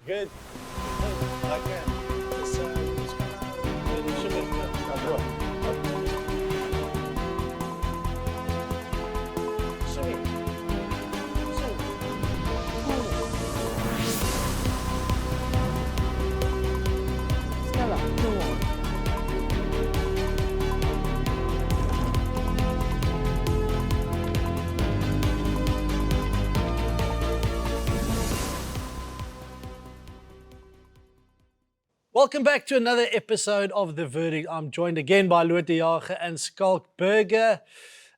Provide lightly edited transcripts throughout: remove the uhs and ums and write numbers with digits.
Good. Okay. Just Welcome back to another episode of The Verdict. I'm joined again by Lood de Jager and Schalk Burger.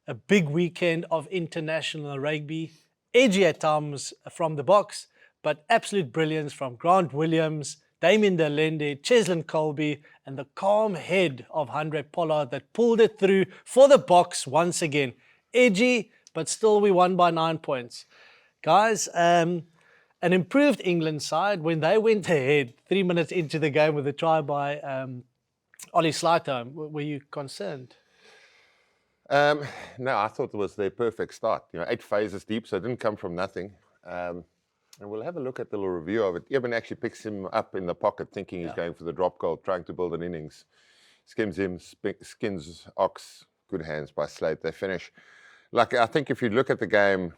A big weekend of international rugby. Edgy at times from the Boks, but absolute brilliance from Grant Williams, Damien de Villiers, Cheslin Colby, and the calm head of Andre Pollard that pulled it through for the Boks once again. Edgy, but still we won by 9 points. Guys, an improved England side, when they went ahead 3 minutes into the game with a try by Ollie Slytome, were you concerned? No, I thought it was their perfect start. 8 phases deep, so it didn't come from nothing. And we'll have a look at the little review of it. Eben actually picks him up in the pocket, thinking he's going for the drop goal, trying to build an innings. Skims him, skins Ox, good hands by Slate. They finish. I think if you look at the game,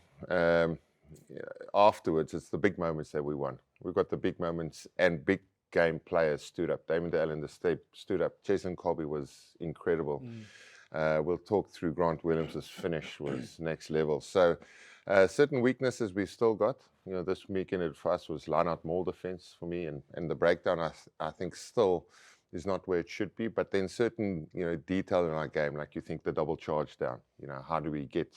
afterwards, it's the big moments that we won. We've got the big moments and big game players stood up. Damien de Villiers stood up. Cheslin Colby was incredible. We'll talk through Grant Williams' finish was next level. So certain weaknesses we've still got. This weekend for us was line out maul defense for me, and the breakdown I think still is not where it should be. But then certain detail in our game, like you think the double charge down. How do we get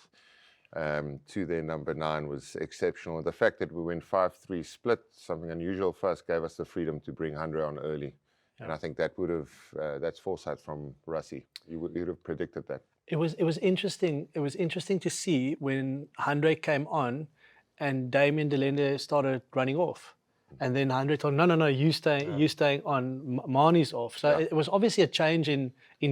to their number 9 was exceptional. The fact that we went 5-3 split, something unusual for us, gave us the freedom to bring Andre on early. Yeah. And I think that would have, that's foresight from Rassie. You would have predicted that. It was interesting. It was interesting to see when Andre came on and Damien de Villiers started running off. And then Andre told him, no, you staying on, Marnie's off. So it was obviously a change in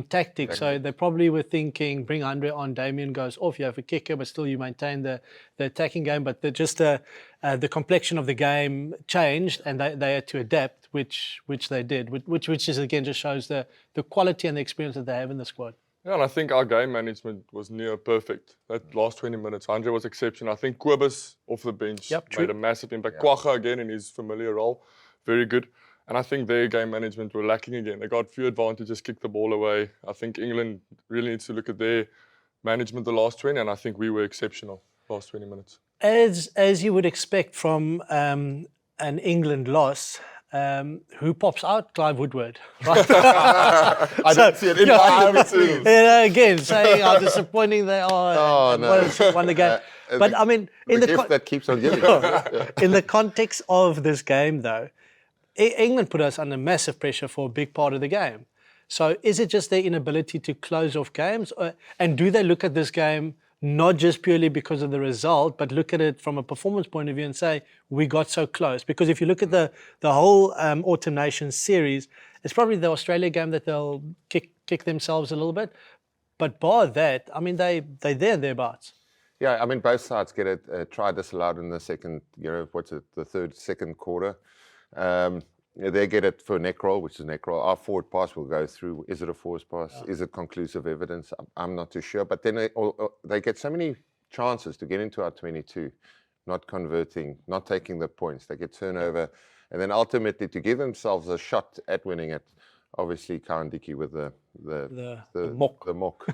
tactics. So they probably were thinking, bring Andre on, Damien goes off, you have a kicker, but still you maintain the attacking game. But the complexion of the game changed and they had to adapt, which they did, which is again just shows the quality and the experience that they have in the squad. Yeah, and I think our game management was near perfect. That last 20 minutes, Andre was exceptional. I think Kobus off the bench made a massive impact. Kwagga again in his familiar role, very good. And I think their game management were lacking again. They got few advantages, kicked the ball away. I think England really needs to look at their management the last 20, and I think we were exceptional last 20 minutes. As you would expect from an England loss, who pops out? Clive Woodward. Right? I didn't see it in my again, saying how disappointing they are and won the game. But I mean, in the gift that keeps on giving. In the context of this game, though, England put us under massive pressure for a big part of the game. So is it just their inability to close off games? And do they look at this game not just purely because of the result, but look at it from a performance point of view and say, we got so close? Because if you look at the whole Autumn Nations series, it's probably the Australia game that they'll kick themselves a little bit. But bar that, I mean, they're thereabouts. Yeah, I mean, both sides get a try disallowed in the second, second quarter. They get it for neck roll, which is neck roll. Our forward pass will go through. Is it a forced pass? Yeah. Is it conclusive evidence? I'm not too sure. But then they get so many chances to get into our 22, not converting, not taking the points. They get turnover. And then ultimately to give themselves a shot at winning it, obviously Kawandiki with the mock.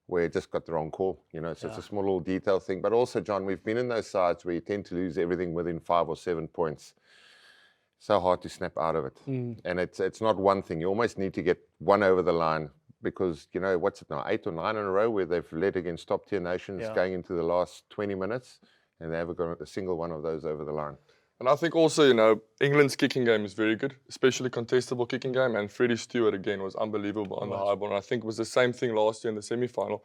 Where it just got the wrong call. So it's a small little detail thing. But also, John, we've been in those sides where you tend to lose everything within 5 or 7 points. So hard to snap out of it. And it's not one thing. You almost need to get one over the line because, what's it now, 8 or 9 in a row where they've led against top-tier nations going into the last 20 minutes, and they haven't got a single one of those over the line. And I think also, England's kicking game is very good, especially contestable kicking game, and Freddy Stewart, again, was unbelievable on the high ball. And I think it was the same thing last year in the semi-final.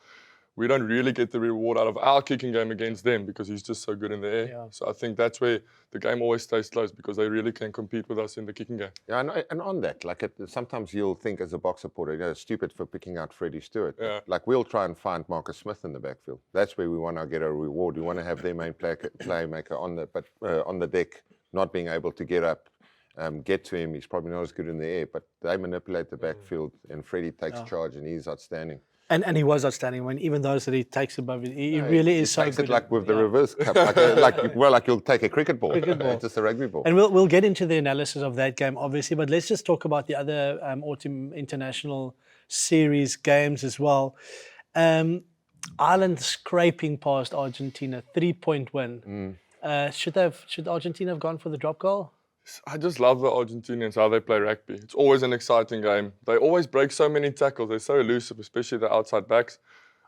We don't really get the reward out of our kicking game against them because he's just so good in the air. Yeah. So I think that's where the game always stays close because they really can compete with us in the kicking game. Yeah, and on that, sometimes you'll think as a Boks supporter, stupid for picking out Freddy Stewart. Yeah. We'll try and find Marcus Smith in the backfield. That's where we want to get a reward. We want to have their main playmaker on the deck not being able to get up, get to him. He's probably not as good in the air, but they manipulate the backfield, and Freddy takes charge, and he's outstanding. And he was outstanding when even those that he takes above it. He really is so good. He takes it like with the reverse cup, like you'll take a cricket ball. Just a rugby ball. And we'll get into the analysis of that game, obviously, but let's just talk about the other autumn international series games as well. Ireland scraping past Argentina, 3-point win. Should Argentina have gone for the drop goal? I just love the Argentinians, how they play rugby. It's always an exciting game. They always break so many tackles. They're so elusive, especially the outside backs.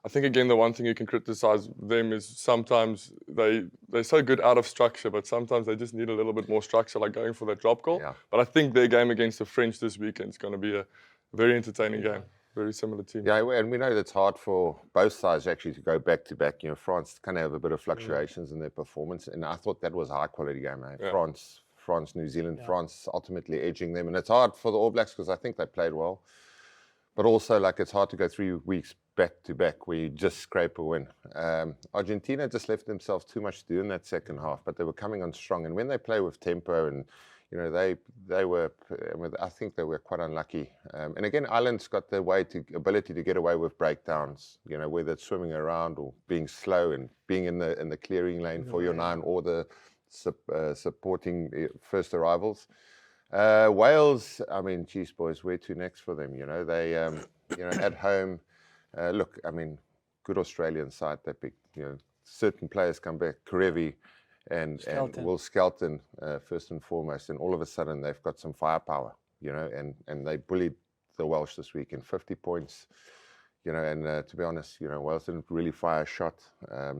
I think, again, the one thing you can criticize them is sometimes they're so good out of structure, but sometimes they just need a little bit more structure, like going for that drop goal. Yeah. But I think their game against the French this weekend is going to be a very entertaining game. Very similar team. Yeah, and we know that's hard for both sides actually to go back to back. France kind of have a bit of fluctuations in their performance, and I thought that was a high quality game. France, New Zealand, France ultimately edging them, and it's hard for the All Blacks because I think they played well, but also it's hard to go 3 weeks back to back where you just scrape a win. Argentina just left themselves too much to do in that second half, but they were coming on strong, and when they play with tempo and they were, I think they were quite unlucky. And again, Ireland's got the ability to get away with breakdowns, whether it's swimming around or being slow and being in the clearing lane for your 9 or the supporting first arrivals. Wales, geez, boys, where to next for them? They, at home, look, good Australian side, that big, certain players come back, Karevi and Will Skelton, first and foremost, and all of a sudden they've got some firepower, and they bullied the Welsh this week in 50 points. And to be honest, Wales didn't really fire a shot.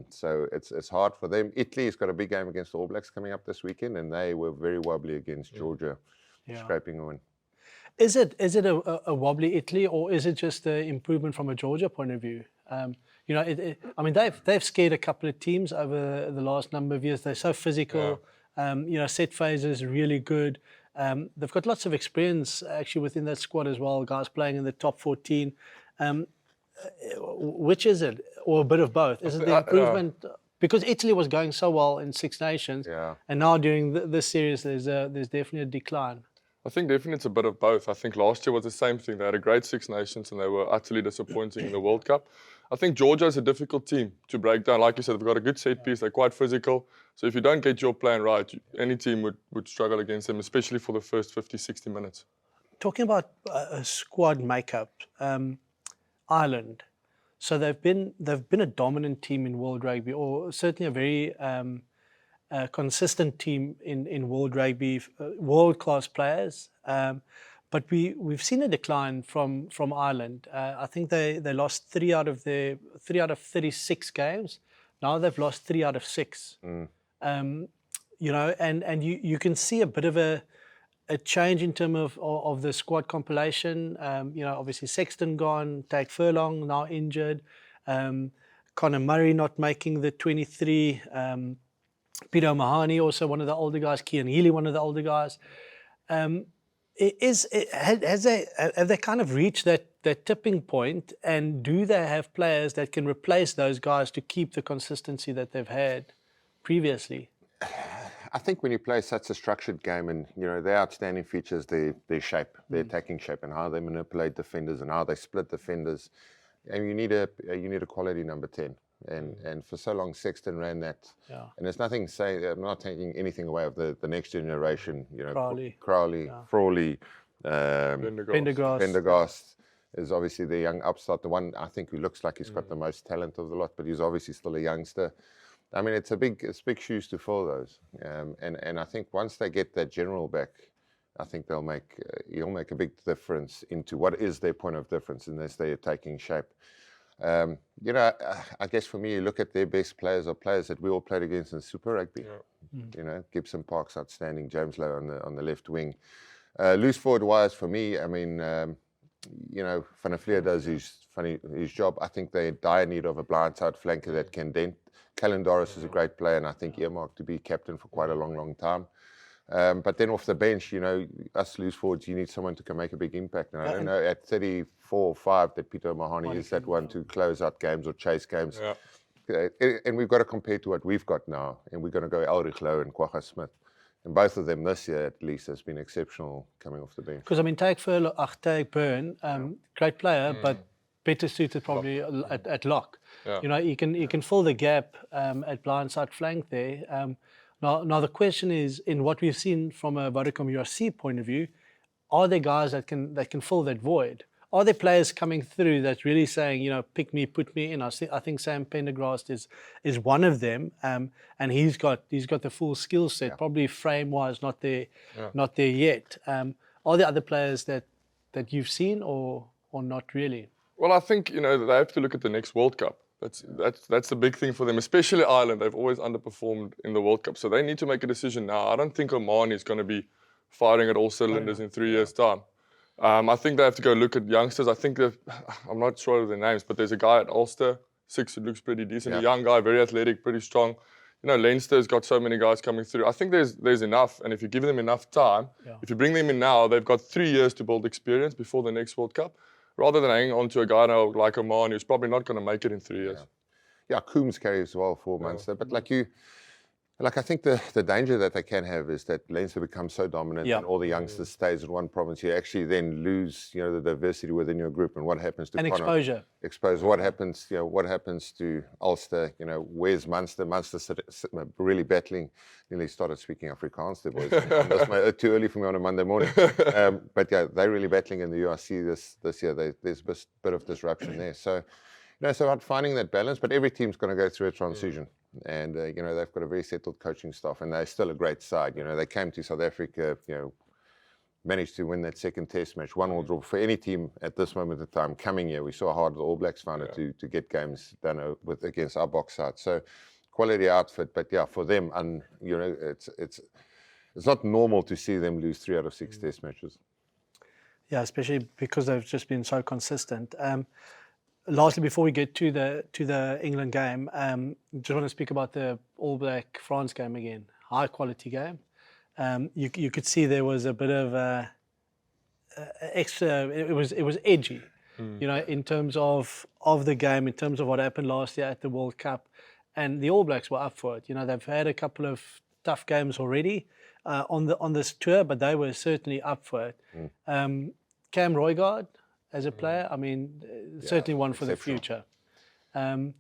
So it's hard for them. Italy's got a big game against the All Blacks coming up this weekend, and they were very wobbly against Georgia, scraping a win. Is it a wobbly Italy, or is it just an improvement from a Georgia point of view? They've scared a couple of teams over the last number of years. They're so physical. Set phases really good. They've got lots of experience actually within that squad as well. Guys playing in the top 14. Which is it, or a bit of both? Is it the improvement? Because Italy was going so well in Six Nations, and now during this series, there's definitely a decline. I think definitely it's a bit of both. I think last year was the same thing. They had a great Six Nations, and they were utterly disappointing in the World Cup. I think Georgia is a difficult team to break down. Like you said, they've got a good set piece. They're quite physical. So if you don't get your plan right, any team would struggle against them, especially for the first 50, 60 minutes. Talking about a squad makeup, Ireland. So they've been a dominant team in World Rugby, or certainly a very consistent team in World Rugby, world-class players. But we've seen a decline from Ireland. I think they lost 3 out of 36 games. Now they've lost 3 out of 6. And you can see a bit of a change in terms of the squad compilation. Obviously Sexton gone, Tag Furlong now injured, Conor Murray not making the 23, Peter Mahoney also one of the older guys, Cian Healy one of the older guys. Have they kind of reached that tipping point, and do they have players that can replace those guys to keep the consistency that they've had previously? I think when you play such a structured game, and their outstanding features, their shape, their attacking shape, and how they manipulate defenders and how they split defenders, and you need a quality number 10. And for so long, Sexton ran that. Yeah. And there's nothing saying, I'm not taking anything away of the next generation. Crowley, Frawley, Pendergast is obviously the young upstart, the one I think who looks like he's got the most talent of the lot, but he's obviously still a youngster. It's big shoes to fill, those. And I think once they get that general back, I think he'll make a big difference into what is their point of difference, and that's their attacking shape. I guess for me, you look at their best players or players that we all played against in Super Rugby. Gibson Park's outstanding, James Lowe on the left wing. Loose forward wise for me, Van der Vlier does his job. I think they're in dire need of a blindside flanker that can dent. Callan Doris is a great player, and I think earmarked to be captain for quite a long time. But then off the bench, us loose forwards, you need someone to can make a big impact. And I don't know, at 34 or 5 that Peter Mahoney is that one to close out games or chase games. Yeah. And we've got to compare to what we've got now. And we're going to go Elrich Lowe and Kwagga Smith. And both of them this year, at least, has been exceptional coming off the bench. Because, I mean, take Byrne, great player, but better suited probably at lock. Yeah. You know, he can fill the gap at blindside flank there. Now the question is, in what we've seen from a Vodacom URC point of view, are there guys that can fill that void? Are there players coming through that's really saying, you know, pick me, put me in? I think Sam Pendergrast is one of them, and he's got the full skill set. Probably frame wise, not there yet. Are there other players that you've seen or not really? Well, I think, you know, they have to look at the next World Cup. That's the big thing for them, especially Ireland. They've always underperformed in the World Cup, so they need to make a decision now. I don't think Oman is going to be firing at all cylinders in 3 years' time. I think they have to go look at youngsters. I think I'm not sure of their names, but there's a guy at Ulster, 6, who looks pretty decent. A young guy, very athletic, pretty strong. You know, Leinster's got so many guys coming through. I think there's enough, and if you give them enough time, if you bring them in now, they've got 3 years to build experience before the next World Cup, rather than hanging on to a guy now like Oman who's probably not going to make it in 3 years. Yeah, Coombs carries well 4 months there, but I think the danger that they can have is that Leinster becomes so dominant and all the youngsters stays in one province. You actually then lose, you know, the diversity within your group, and what happens to exposure. What happens, you know, what happens to Ulster? You know, where's Munster? Munster really battling. Nearly started speaking Afrikaans, the boys. That's too early for me on a Monday morning. But yeah, they're really battling in the URC this year. There's a bit of disruption there. So, you know, so about finding that balance. But every team's going to go through a transition. And, you know, they've got a very settled coaching staff, and they're still a great side. You know, they came to South Africa, you know, managed to win that second test match, 1-1 draw. For any team at this moment in time coming here, we saw how hard the All Blacks found it to get games done against our Boks side. So, quality outfit, but yeah, for them, and you know, it's not normal to see them lose 3 out of 6 test matches. Yeah, especially because they've just been so consistent. Lastly, before we get to the England game, just want to speak about the All Black France game again. High quality game. You could see there was a bit of extra. It was edgy, you know, in terms of the game, in terms of what happened last year at the World Cup, and the All Blacks were up for it. You know, they've had a couple of tough games already on this tour, but they were certainly up for it. Cam Roygaard, as a player, I mean, certainly one for the future. So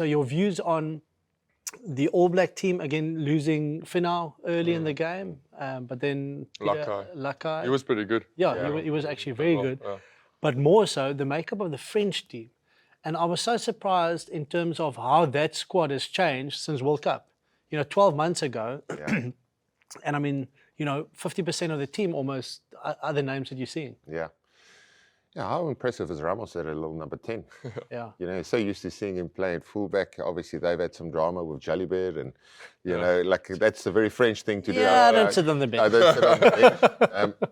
your views on the All Black team, again, losing Finau early in the game, but then Lakai. He was pretty good. Yeah. He was actually very good. Yeah. But more so, the makeup of the French team. And I was so surprised in terms of how that squad has changed since World Cup. You know, 12 months ago, and I mean, you know, 50% of the team almost are the names that you're seeing. Yeah. Yeah, how impressive is Ramos at a little number 10? Yeah. You know, so used to seeing him play at fullback. Obviously, they've had some drama with Jalibert, and, you know, like that's a very French thing to do. Yeah, I don't sit on the bench. I don't sit on the bench.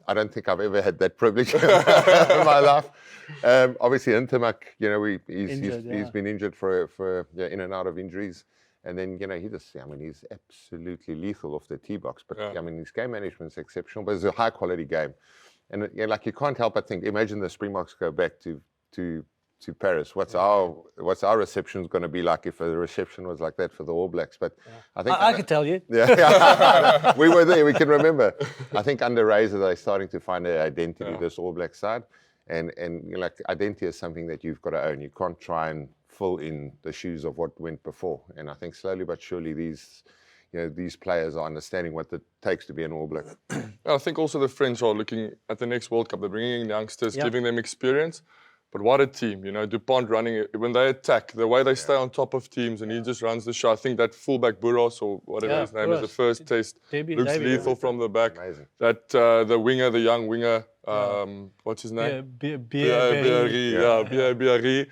I don't think I've ever had that privilege in my life. Obviously, Intermac, you know, he's been injured for in and out of injuries. And then, you know, he's absolutely lethal off the tee box. But, I mean, his game management's exceptional, but it's a high-quality game. And, you know, like, you can't help but think, imagine the Springboks go back to Paris. What's our reception going to be like if the reception was like that for the All Blacks? But I think... I could tell you. Yeah, we were there, we can remember. I think under Razor, they're starting to find their identity, this All Black side. And you know, like, identity is something that you've got to own. You can't try and fill in the shoes of what went before. And I think slowly but surely these players are understanding what it takes to be an All Black. I think also the French are looking at the next World Cup. They're bringing in youngsters, giving them experience. But what a team, you know, Dupont running it. When they attack, the way they stay on top of teams, and he just runs the show. I think that fullback Burros, or whatever his name is, the first test, looks lethal from the back. Amazing. That the young winger, what's his name? Biarri.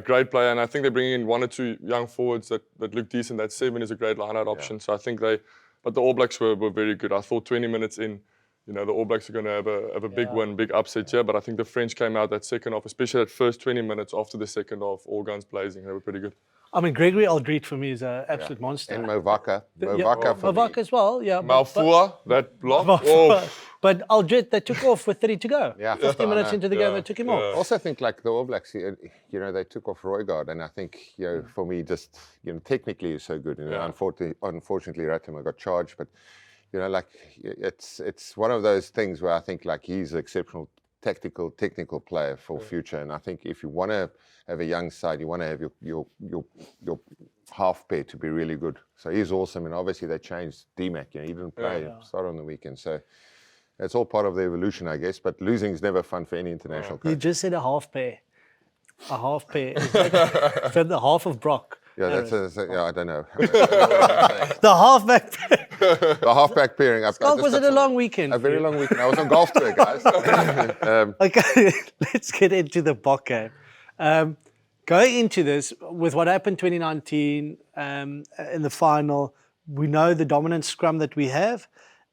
Great player, and I think they're bringing in 1 or 2 young forwards that look decent. That 7 is a great line-out option. So I think but the All Blacks were very good. I thought 20 minutes in, you know, the All Blacks are going to have a big win, big upset here. But I think the French came out that second half, especially that first 20 minutes after the second half, all guns blazing. They were pretty good. I mean, Gregory Aldrit for me is an absolute monster. And Movaka. Movaka as well, yeah. Malfour, that block. But Aldrit, they took off with 30 to go. Yeah, 15 minutes into the game, they took him off. I also think like the All Blacks, they took off Roygaard, and I think, for me, just, technically he's so good. Unfortunately, Rattimer got charged, but, it's one of those things where I think like he's an exceptional technical player for future. And I think if you want to have a young side, you want to have your half pair to be really good. So he's awesome, and obviously they changed DMAC. He didn't play start on the weekend, so. It's all part of the evolution, I guess, but losing is never fun for any international coach. You just said a half pair. A half pair. Is that the half of Brock? Yeah, I don't know. The halfback pair. The halfback pairing. Was it a long weekend? A very long weekend. I was on golf tour, guys. Okay, let's get into the Bok game. Going into this, with what happened 2019 in the final, we know the dominant scrum that we have,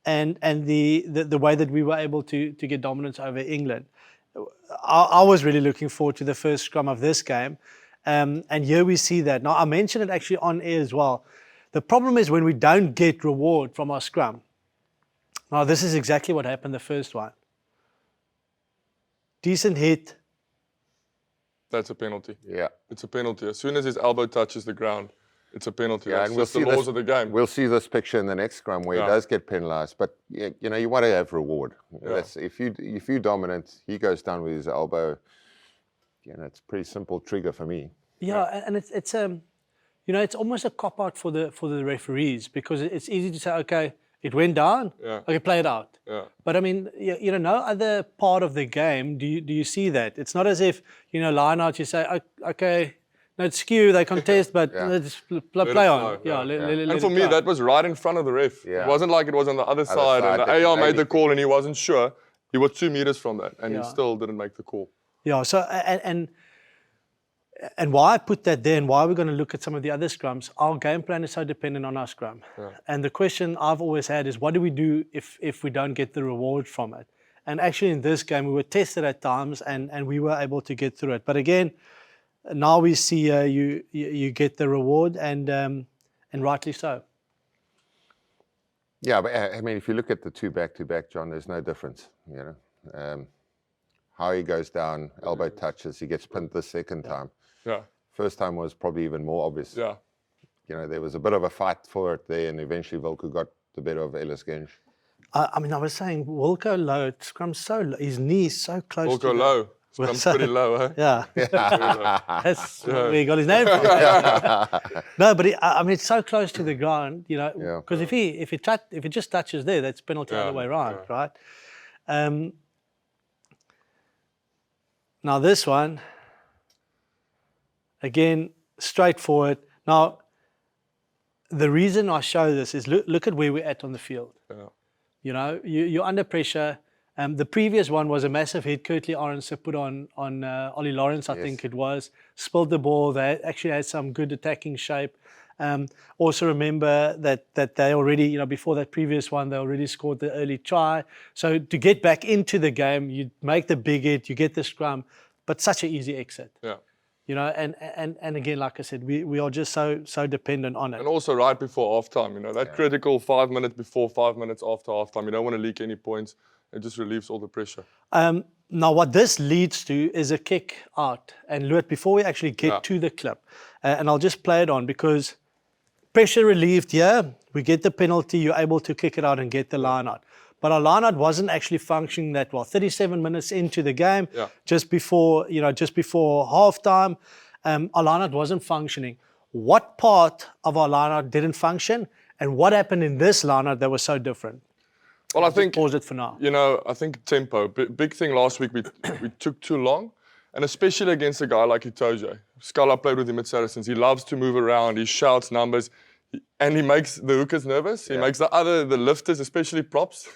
and the way that we were able to get dominance over England. I was really looking forward to the first scrum of this game, and here we see that. Now, I mentioned it actually on air as well. The problem is when we don't get reward from our scrum. Now, this is exactly what happened the first one. Decent hit. That's a penalty. Yeah. It's a penalty. As soon as his elbow touches the ground, it's a penalty. Yeah, That's and we'll just the see laws of the game. We'll see this picture in the next scrum where he does get penalised. But you want to have reward. That's, if you're dominant, he goes down with his elbow. It's a pretty simple trigger for me. Yeah, and it's almost a cop out for the referees, because it's easy to say, okay, it went down. Yeah. Okay, play it out. Yeah. But I mean, no other part of the game do you see that. It's not as if line out, you say, okay. No, it's skew, they contest, but let's play on. And for me, that was right in front of the ref. Yeah. It wasn't like it was on the other side and the AR made the call and he wasn't sure. He was 2 meters from that and he still didn't make the call. Yeah, so, and why I put that there and why we're going to look at some of the other scrums, our game plan is so dependent on our scrum. Yeah. And the question I've always had is, what do we do if we don't get the reward from it? And actually in this game, we were tested at times and we were able to get through it. But again, now we see you get the reward, and rightly so. Yeah, but I mean, if you look at the two back-to-back, John, there's no difference. How he goes down, elbow touches, he gets pinned the second time. Yeah. First time was probably even more obvious. Yeah. There was a bit of a fight for it there, and eventually Wilco got the better of Ellis Gensch. I was saying, Wilco low, scrum's so low, his knee's so close Wilco to low. Scrum's pretty low, eh? Yeah. That's where he got his name from. No, but it's so close to the ground, because if it just touches there, that's penalty all the way around, right? Now this one, again, straightforward. Now, the reason I show this is look at where we're at on the field. Yeah. You're under pressure. The previous one was a massive hit. Curtly Aronson put on Ollie Lawrence, I think it was. Spilled the ball. They actually had some good attacking shape. Also remember that they already, before that previous one, they already scored the early try. So to get back into the game, you make the big hit, you get the scrum, but such an easy exit. Yeah. And again, like I said, we are just so dependent on it. And also right before halftime, that critical 5 minutes before, 5 minutes after halftime, you don't want to leak any points. It just relieves all the pressure. Now, what this leads to is a kick out. And Lood, before we actually get to the clip, and I'll just play it on, because pressure relieved here, we get the penalty, you're able to kick it out and get the line out. But our line out wasn't actually functioning that well. 37 minutes into the game, just before halftime, our line out wasn't functioning. What part of our line out didn't function, and what happened in this line out that was so different? Well, I think pause it for now. I think tempo. Big thing last week, we took too long, and especially against a guy like Itoje. Scala played with him at Saracens. He loves to move around. He shouts numbers, and he makes the hookers nervous. He makes the lifters, especially props,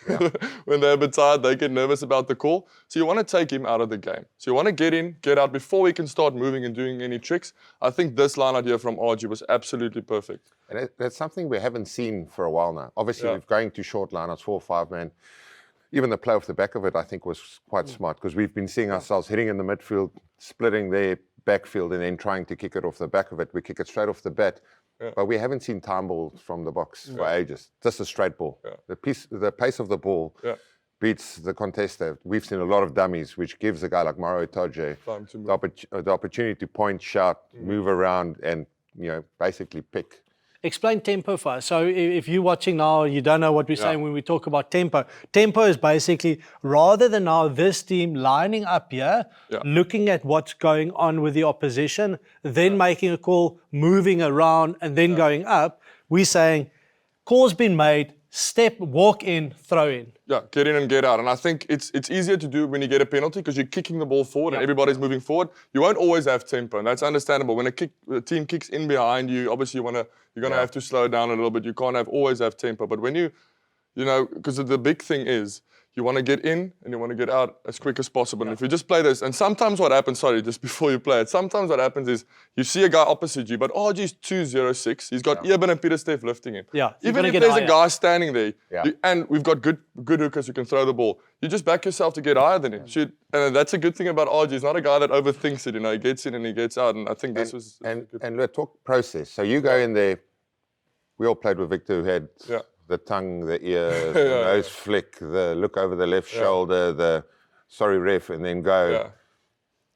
when they're a bit tired, they get nervous about the call. So you want to take him out of the game. So you want to get in, get out before we can start moving and doing any tricks. I think this line out here from RG was absolutely perfect. And that's something we haven't seen for a while now. Obviously, we're going to short lineouts, 4 or 5 man. Even the play off the back of it, I think, was quite smart, because we've been seeing ourselves hitting in the midfield, splitting their backfield, and then trying to kick it off the back of it. We kick it straight off the bat. Yeah. But we haven't seen time balls from the Boks for ages. Just a straight ball. Yeah. The pace of the ball beats the contester. We've seen a lot of dummies, which gives a guy like Maro Itoje Time to move. the opportunity to point, shout, move around, and basically pick. Explain tempo for us. So if you're watching now, you don't know what we're saying when we talk about tempo. Tempo is basically, rather than now this team lining up here, looking at what's going on with the opposition, then making a call, moving around, and then going up, we're saying, call's been made, step, walk in, throw in. Yeah, get in and get out. And I think it's easier to do when you get a penalty because you're kicking the ball forward and everybody's moving forward. You won't always have tempo, and that's understandable. When a team kicks in behind you, obviously you're gonna have to slow down a little bit. You can't always have tempo. But when you because the big thing is you want to get in and you want to get out as quick as possible. And if you just play this, and sometimes what happens, just before you play it, sometimes what happens is you see a guy opposite you, but RG's 206. He's got Eben and Peter Steff lifting him. Yeah, even if there's a guy standing there, and we've got good hookers who can throw the ball, you just back yourself to get higher than him. And that's a good thing about RG. He's not a guy that overthinks it. He gets in and he gets out. And I think this was and let's talk process. So you go in there. We all played with Victor, who had the tongue, the ear, the nose flick, the look over the left shoulder, the sorry ref, and then go. Yeah.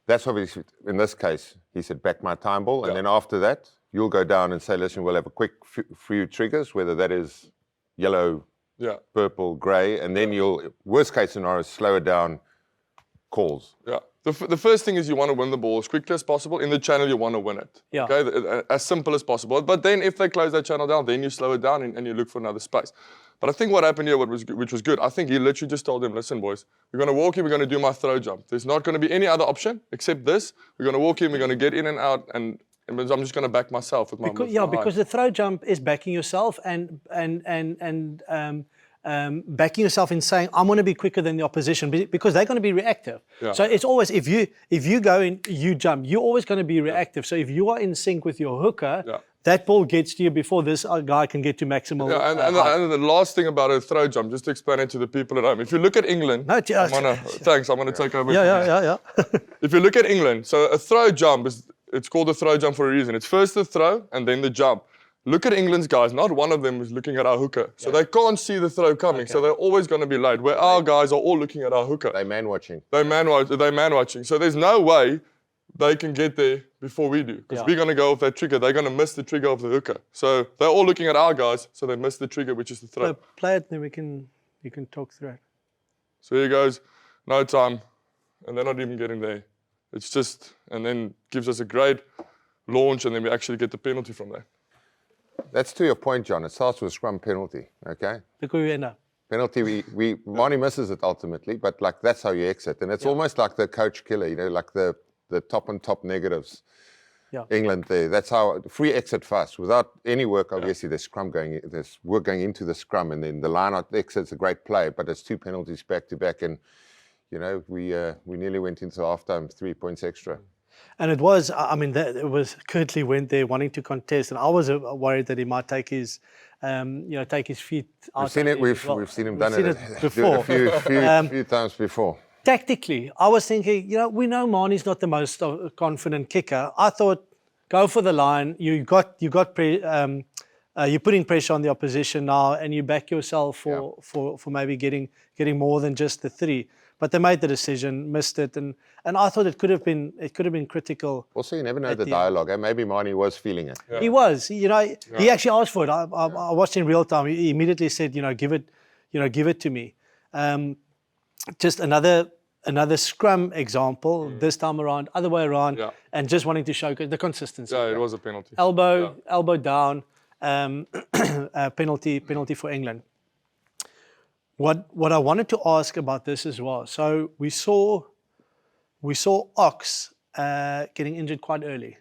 That's obviously, in this case, he said, back my time ball. And then after that, you'll go down and say, listen, we'll have a quick few triggers, whether that is yellow, purple, grey, and then worst case scenario, slow it down, calls. Yeah. The first thing is you want to win the ball as quickly as possible. In the channel, you want to win it. Yeah. Okay, as simple as possible. But then if they close that channel down, then you slow it down and you look for another space. But I think what happened here, which was good, I think he literally just told them, listen, boys, we're going to walk in, we're going to do my throw jump. There's not going to be any other option except this. We're going to walk in, we're going to get in and out, and I'm just going to back myself with my because the throw jump is backing yourself and backing yourself in saying, I'm going to be quicker than the opposition because they're going to be reactive. Yeah. So it's always, if you go in, you jump, you're always going to be reactive. So if you are in sync with your hooker, that ball gets to you before this guy can get to maximal. Yeah, and the last thing about a throw jump, just to explain it to the people at home. If you look at England, I'm going to take over. Yeah. If you look at England, so a throw jump, it's called a throw jump for a reason. It's first the throw and then the jump. Look at England's guys. Not one of them is looking at our hooker. So they can't see the throw coming. So they're always going to be late. Where our guys are all looking at our hooker. They're man watching. They're man watching. So there's no way they can get there before we do. Because we're going to go off that trigger. They're going to miss the trigger of the hooker. So they're all looking at our guys. So they miss the trigger, which is the throw. So play it, then you can talk through it. So here goes. No time. And they're not even getting there. It's just, and then gives us a great launch. And then we actually get the penalty from there. That's to your point, John. It starts with a scrum penalty, okay? Look where we end up. Penalty, Marnie misses it ultimately, but that's how you exit. And it's almost like the coach killer, like the top and top negatives. Yeah. England there. That's how free exit fast without any work. Obviously, there's work going into the scrum, and then the line out exit's a great play, but it's 2 penalties back to back, and we nearly went into halftime 3 points extra. And it was, it was Kirtley went there wanting to contest, and I was worried that he might take his, take his feet out. We've seen him done it before a few times before. Tactically, I was thinking, we know Marnie's not the most confident kicker. I thought, go for the line. You're putting pressure on the opposition now, and you back yourself for maybe getting more than just the 3. But they made the decision, missed it, and I thought it could have been critical. Also, you never know the dialogue. Maybe Marnie was feeling it. Yeah. He was. He actually asked for it. I watched in real time. He immediately said, give it to me. Just another scrum example. This time around, other way around, and just wanting to show the consistency. Yeah, it was a penalty. Elbow down. Penalty for England. What I wanted to ask about this as well. So we saw Ox getting injured quite early.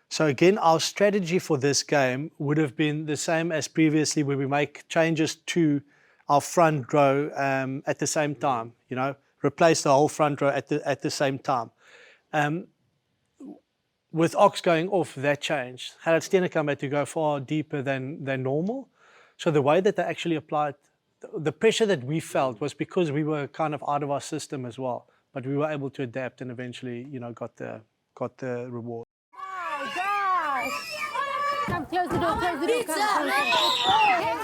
So again, our strategy for this game would have been the same as previously, where we make changes to our front row at the same time. Replace the whole front row at the same time. With Ox going off, that changed. Gerard Steenekamp had to go far deeper than normal. So the way that they actually applied, the pressure that we felt was because we were kind of out of our system as well. But we were able to adapt and eventually, got the reward. Oh gosh! Come close the door, close the door.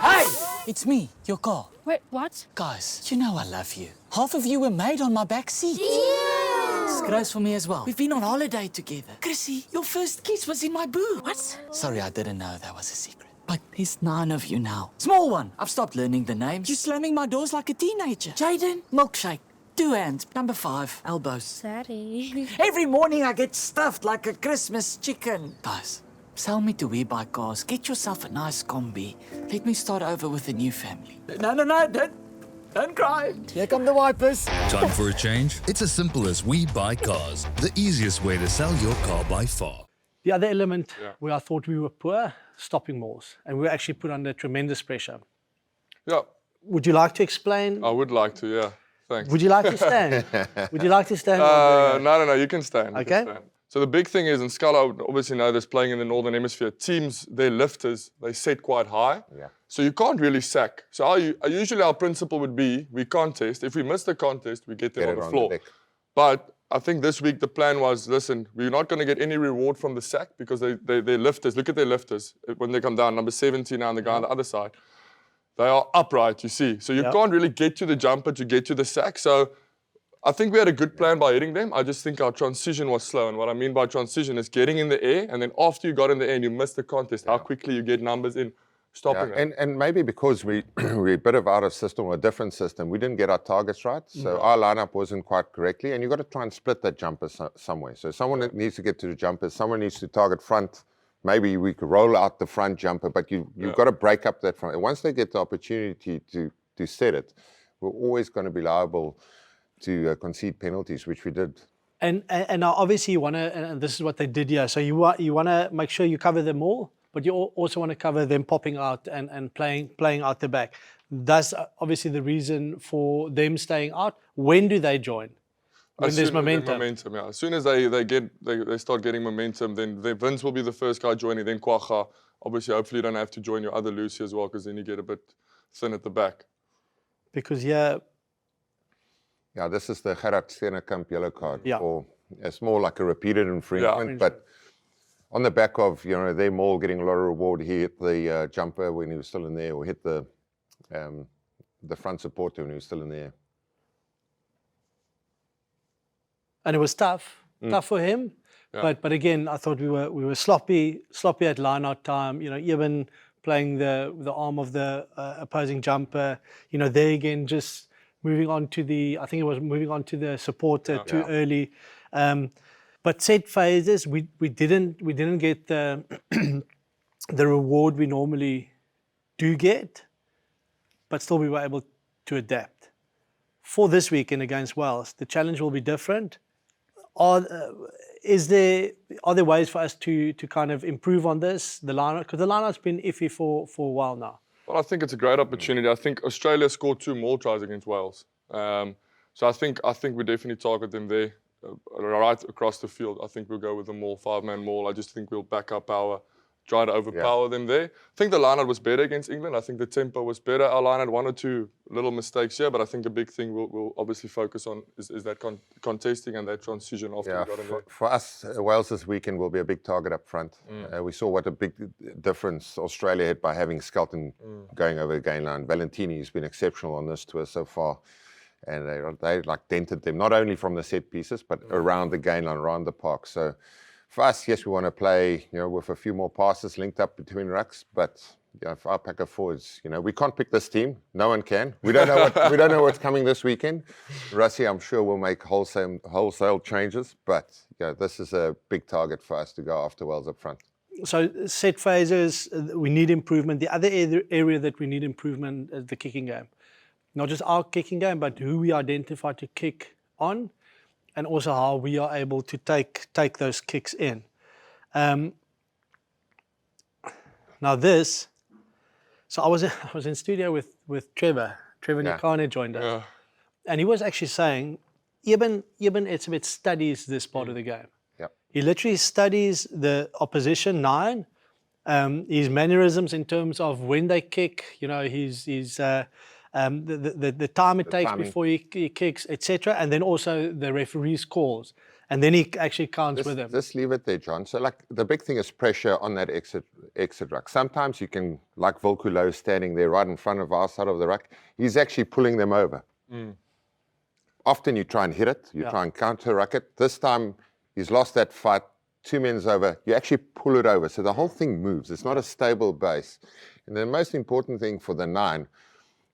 Hey! It's me, your car. Wait, what? Guys, you know I love you. Half of you were made on my back seat. This goes for me as well. We've been on holiday together. Chrissy, your first kiss was in my boot. What? Sorry, I didn't know that was a secret. But there's 9 of you now. Small one, I've stopped learning the names. You're slamming my doors like a teenager. Jaden, milkshake. 2 hands. Number 5, elbows. Sorry. Every morning I get stuffed like a Christmas chicken. Guys, sell me to We Buy Cars. Get yourself a nice combi. Let me start over with a new family. No, don't cry. Here come the wipers. Time for a change? It's as simple as We Buy Cars, the easiest way to sell your car by far. The other element where I thought we were poor, stopping mauls. And we were actually put under tremendous pressure. Yeah, Would you like to explain? I would like to, yeah. Thanks. Would you like to stand? Would you like to stand? No, you can stand. you Okay. can stand. So the big thing is, and Scala would obviously know this, playing in the Northern Hemisphere, teams, their lifters, they set quite high. Yeah. So you can't really sack. So usually our principle would be, we contest. If we miss the contest, we get them Get on it the on floor. the deck. But I think this week the plan was, listen, we're not going to get any reward from the sack because their lifters, look at their lifters when they come down, number 70 now and the guy on the other side. They are upright, you see. So you can't really get to the jumper to get to the sack. So I think we had a good plan by hitting them. I just think our transition was slow. And what I mean by transition is getting in the air, and then after you got in the air and you missed the contest, how quickly you get numbers in, stopping them. And maybe because we're a bit of out of system or a different system, we didn't get our targets right. So our lineup wasn't quite correctly. And you've got to try and split that jumper somewhere. So someone needs to get to the jumper, someone needs to target front. Maybe we could roll out the front jumper, but you've got to break up that front. And once they get the opportunity to set it, we're always going to be liable to concede penalties, which we did. And now obviously you want to, and this is what they did here. So you want to make sure you cover them all, but you also want to cover them popping out and playing out the back. That's obviously the reason for them staying out. When do they join? When there's momentum. Yeah. As soon as they start getting momentum, then Vince will be the first guy joining. Then Kwacha. Obviously, hopefully you don't have to join your other Lucy as well, because then you get a bit thin at the back. Because this is the Gerard Steenekamp yellow card. Yeah. Or it's more like a repeated infringement. But on the back of, them all getting a lot of reward, he hit the jumper when he was still in there, or hit the front supporter when he was still in there. and it was tough for him. Yeah. But again, I thought we were sloppy at line-out time. Even playing the arm of the opposing jumper. There again, just moving on to the supporter too early. But set phases, we didn't get the the reward we normally do get, but still we were able to adapt. For this weekend against Wales, the challenge will be different. Are there ways for us to kind of improve on this, the lineup? Because the lineup's been iffy for a while now. Well, I think it's a great opportunity. I think Australia scored 2 more tries against Wales. So I think we definitely target them there, right across the field. I think we'll go with the more 5-man maul. I just think we'll back up try to overpower them there. I think the lineup was better against England. I think the tempo was better. Our lineup 1 or 2 little mistakes here, but I think the big thing we'll obviously focus on is that contesting and that transition after we got in there. For us, Wales this weekend will be a big target up front. We saw what a big difference Australia had by having Skelton going over the gain line. Valentini's been exceptional on this tour so far. And they dented them, not only from the set pieces, but around the gain line, around the park. So for us, yes, we want to play, with a few more passes linked up between rucks, but for our pack of forwards, we can't pick this team. No one can. We don't know what's coming this weekend. Rassie, I'm sure, will make wholesale changes, but this is a big target for us to go after Wales up front. So set phases, we need improvement. The other area that we need improvement is the kicking game. Not just our kicking game, but who we identify to kick on, and also how we are able to take those kicks in. Now this, so I was in studio with Trevor Nyakane joined us, and he was actually saying, Eben Etzebeth studies this part of the game. Yep. He literally studies the opposition 9, his mannerisms in terms of when they kick, the time it takes before he kicks, etc., and then also the referee's calls. And then he actually counts with him. Just leave it there, John. So, like, the big thing is pressure on that exit ruck. Sometimes you can, like Volkulo standing there right in front of our side of the ruck, he's actually pulling them over. Often you try and hit it, you try and counter-ruck it. This time, he's lost that fight, 2 men's over, you actually pull it over. So the whole thing moves. It's not a stable base. And the most important thing for the 9,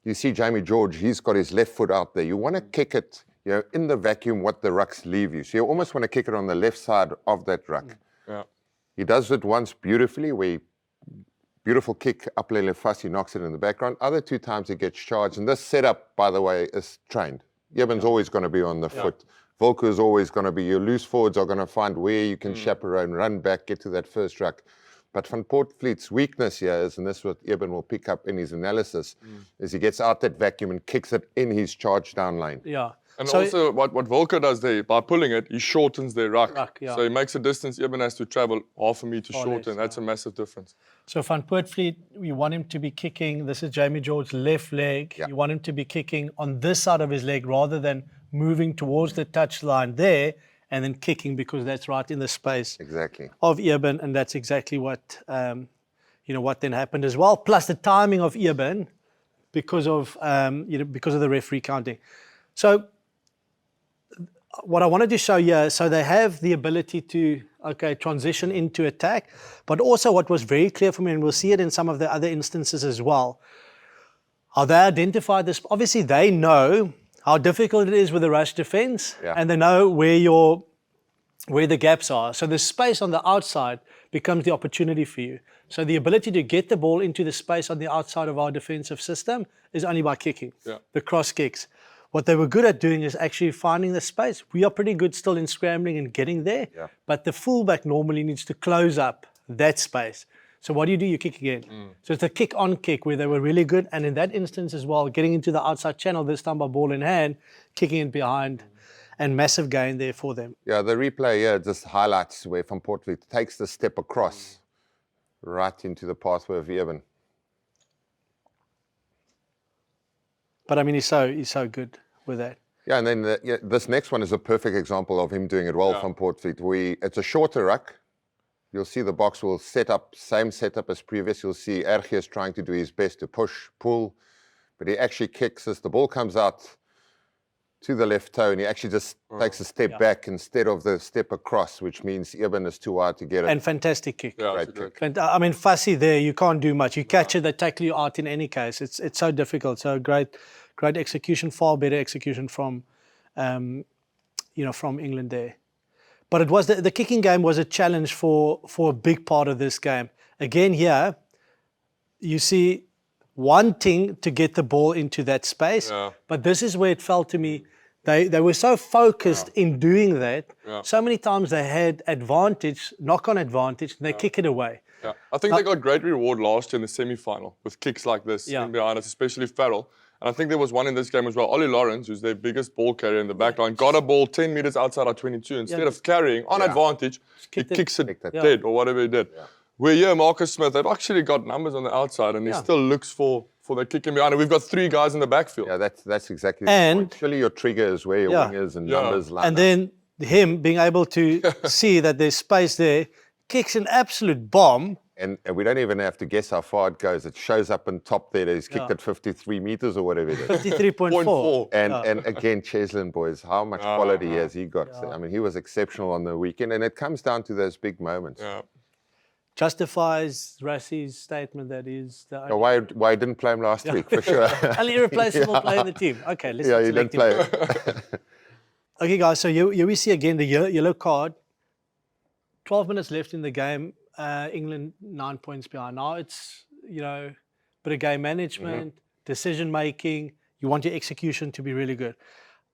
you see Jamie George, he's got his left foot out there. You want to kick it, in the vacuum what the rucks leave you. So you almost want to kick it on the left side of that ruck. Yeah. He does it once beautifully, where beautiful kick, up left fast, he knocks it in the background. Other 2 times he gets charged. And this setup, by the way, is trained. Jebben's always going to be on the foot. Volker is always going to be, your loose forwards are going to find where you can chaperone, run back, get to that first ruck. But Van Poortvliet's weakness here is, and this is what Eben will pick up in his analysis, is he gets out that vacuum and kicks it in his charge down lane. Yeah. And So- also, what Volker does there, by pulling it, he shortens their ruck. Yeah. So he makes a distance Eben has to travel half a meter Far shorter, less, and that's a massive difference. So Van Poortvliet, we want him to be kicking, this is Jamie George's left leg. Yeah. You want him to be kicking on this side of his leg rather than moving towards the touchline there and then kicking, because that's right in the space Exactly. of Eben, and that's exactly what what then happened as well. Plus the timing of Eben because of because of the referee counting. So what I wanted to show here, so they have the ability to transition into attack, but also what was very clear for me, and we'll see it in some of the other instances as well, how they identified this. Obviously, they know how difficult it is with the rush defense, and they know where the gaps are. So the space on the outside becomes the opportunity for you. So the ability to get the ball into the space on the outside of our defensive system is only by kicking, the cross kicks. What they were good at doing is actually finding the space. We are pretty good still in scrambling and getting there, but the fullback normally needs to close up that space. So what do? You kick again. So it's a kick-on kick where they were really good. And in that instance as well, getting into the outside channel, this time by ball in hand, kicking it behind, and massive gain there for them. Yeah, the replay here just highlights where Van Poortvliet takes the step across right into the pathway of Eben. But I mean, he's so good with that. Yeah, and then this next one is a perfect example of him doing it well, Van Poortvliet. It's a shorter ruck. You'll see the box will set up, same setup as previous. You'll see Ergie is trying to do his best to push, pull, but he actually kicks as the ball comes out to the left toe, and he actually just takes a step back instead of the step across, which means Eben is too wide to get it. And fantastic kick. Yeah, Great kick. I mean, fussy there, you can't do much. You catch it, they tackle you out in any case. It's so difficult. So great execution, far better execution from England there. But it was the kicking game was a challenge for a big part of this game. Again, here you see wanting to get the ball into that space, but this is where it felt to me they were so focused in doing that. So many times they had advantage, knock-on advantage, and they kick it away. Yeah, I think they got great reward last year in the semi-final with kicks like this in behind us, especially Farrell. And I think there was one in this game as well. Ollie Lawrence, who's their biggest ball carrier in the back line, got a ball 10 meters outside our 22. Instead of carrying on advantage, he kicks it dead or whatever he did. Where here, Marcus Smith, they've actually got numbers on the outside, and he still looks for the kick in behind. And we've got 3 guys in the backfield. Yeah, that's exactly And- the point. Surely your trigger is where your wingers and numbers line And up. then him being able to see that there's space there, kicks an absolute bomb. And we don't even have to guess how far it goes. It shows up on top there that he's kicked at 53 meters or whatever it is. 53.4. And again, Cheslin, boys, how much quality has he got? I mean, he was exceptional on the weekend, and it comes down to those big moments. Justifies Rassie's statement that is the So why he didn't play him last week, for sure. only irreplaceable player in the team. Okay, let's Yeah, not he didn't select play him. him. Okay, guys, so here we see again the yellow card. 12 minutes left in the game. England 9 points behind. Now it's, bit of game management, decision making. You want your execution to be really good.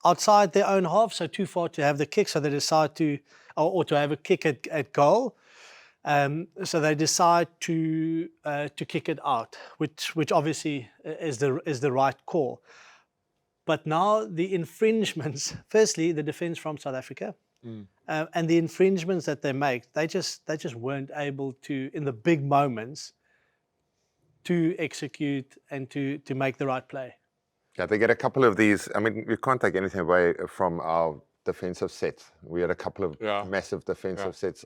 Outside their own half, so too far to have the kick, so they decide to, or to have a kick at goal. So they decide to kick it out, which obviously is the right call. But now the infringements, firstly, the defense from South Africa, and the infringements that they make, they just weren't able to, in the big moments, to execute and to make the right play. Yeah, they get a couple of these. I mean, you can't take anything away from our defensive set. We had a couple of massive defensive sets.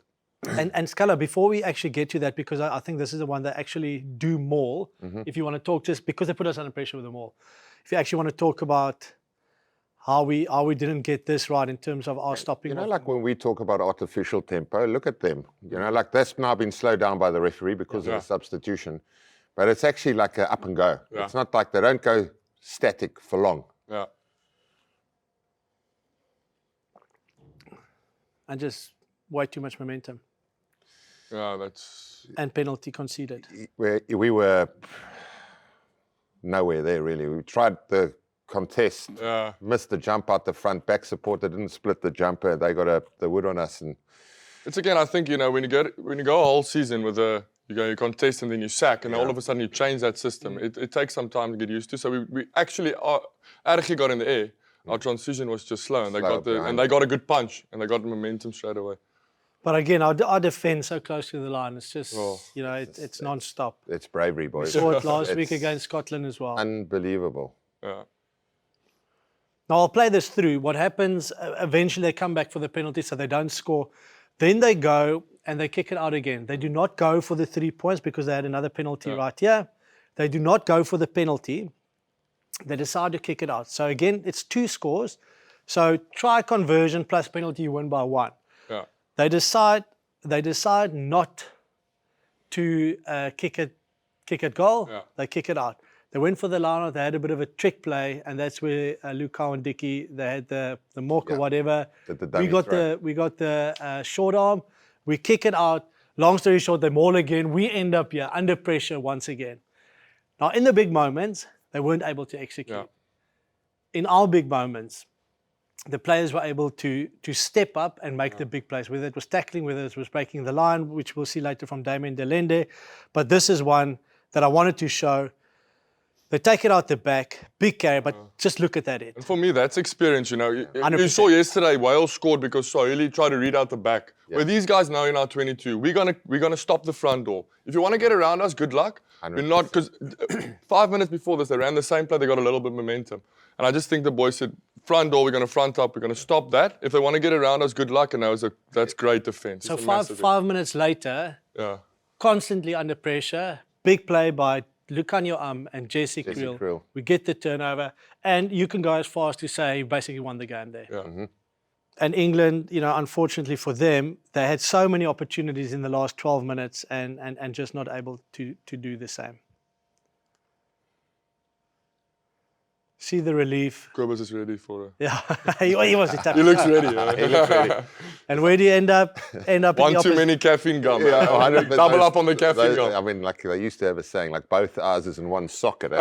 And Scala, before we actually get to that, because I think this is the one that actually do more, if you want to talk, just because they put us under pressure with them all, if you actually want to talk about how we didn't get this right in terms of our stopping. You know, like when we talk about artificial tempo, look at them. You know, like that's now been slowed down by the referee because of the substitution. But it's actually like a up and go. Yeah. It's not like they don't go static for long. Yeah. And just way too much momentum. Yeah, that's... And penalty conceded. We were nowhere there, really. We tried the contest, missed the jump out the front, back support, they didn't split the jumper, they got the wood on us. And it's again, I think, you know, when you go a whole season with you contest and then you sack, and all of a sudden you change that system. It takes some time to get used to. So we actually actually got in the air. Our transition was just slow, and they got a good punch, and they got momentum straight away. But again, our defense so close to the line, it's just, you know, it's non-stop. It's bravery, boys. We saw it last week against Scotland as well. Unbelievable. Yeah. Now, I'll play this through. What happens, eventually they come back for the penalty, so they don't score. Then they go and they kick it out again. They do not go for the 3 points because they had another penalty right here. They do not go for the penalty. They decide to kick it out. So again, it's 2 scores. So try conversion plus penalty, you win by 1. Yeah. They decide not to kick it goal. Yeah. They kick it out. They went for the line out. They had a bit of a trick play, and that's where Lukau and Dicky, they had the mock or whatever. We got the short arm. We kick it out. Long story short, they maul again. We end up here under pressure once again. Now, in the big moments, they weren't able to execute. Yeah. In our big moments, the players were able to step up and make the big plays, whether it was tackling, whether it was breaking the line, which we'll see later from Damien Delende. But this is one that I wanted to show. They take it out the back, big carry, but just look at that. And for me, that's experience, you know. You saw yesterday, Wales scored because Swahili tried to read out the back. Yeah. Where these guys now in our 22, we're gonna stop the front door. If you want to get around us, good luck. 100%. We're not, because 5 minutes before this, they ran the same play, they got a little bit of momentum. And I just think the boys said, front door, we're going to front up, we're going to stop that. If they want to get around us, good luck. And that's great defense. So 5 minutes later, constantly under pressure, big play by Lucanio and Jesse Kriel. We get the turnover, and you can go as far as to say he basically won the game there. Yeah. Mm-hmm. And England, you know, unfortunately for them, they had so many opportunities in the last 12 minutes and just not able to do the same. See the relief. Kobus is ready for it. Yeah, he was tough. He looks ready. He looks ready. And where do you end up? One too many caffeine gum. Yeah, double up on the caffeine gum. I mean, like they used to have a saying, like both ours is in one socket.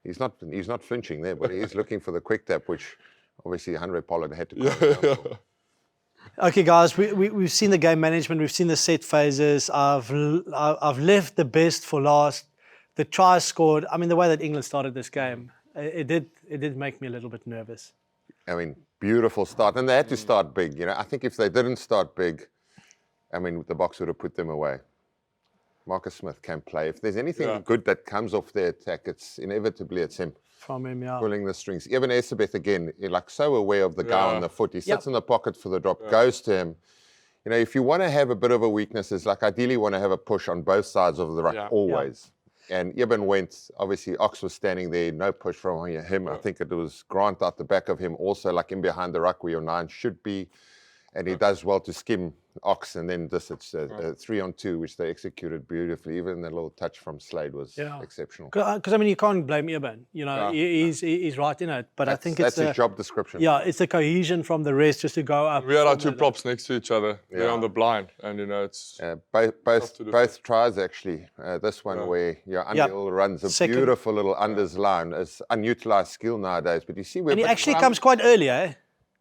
He's not flinching there, but he's looking for the quick tap, which obviously Henry Pollard had to call. Okay, guys, we've seen the game management. We've seen the set phases. I've left the best for last. The try scored. I mean, the way that England started this game, it did make me a little bit nervous. I mean, beautiful start. And they had to start big. You know, I think if they didn't start big, I mean, the Boks would have put them away. Marcus Smith can play. If there's anything good that comes off their attack, it's him. From him, yeah. Pulling the strings. Even Esabeth, again, like so aware of the guy on the foot. He sits in the pocket for the drop, goes to him. You know, if you want to have a bit of a weakness, it's like ideally want to have a push on both sides of the ruck, always. And Eben went, obviously Ox was standing there, no push from him. I think it was Grant out the back of him also, like in behind the ruck where your 9 should be. And he does well to skim Ox, and then it's a 3-on-2, which they executed beautifully. Even the little touch from Slade was exceptional. Because, I mean, you can't blame Eben. You know, he's right in it. But I think that's his job description. Yeah, it's the cohesion from the rest just to go up. We had our 2 props next to each other. They're on the blind. And, you know, it's... both tries, actually. This one where Anil runs a beautiful little unders line. It's unutilized skill nowadays. But you see where... And he actually comes quite early, eh?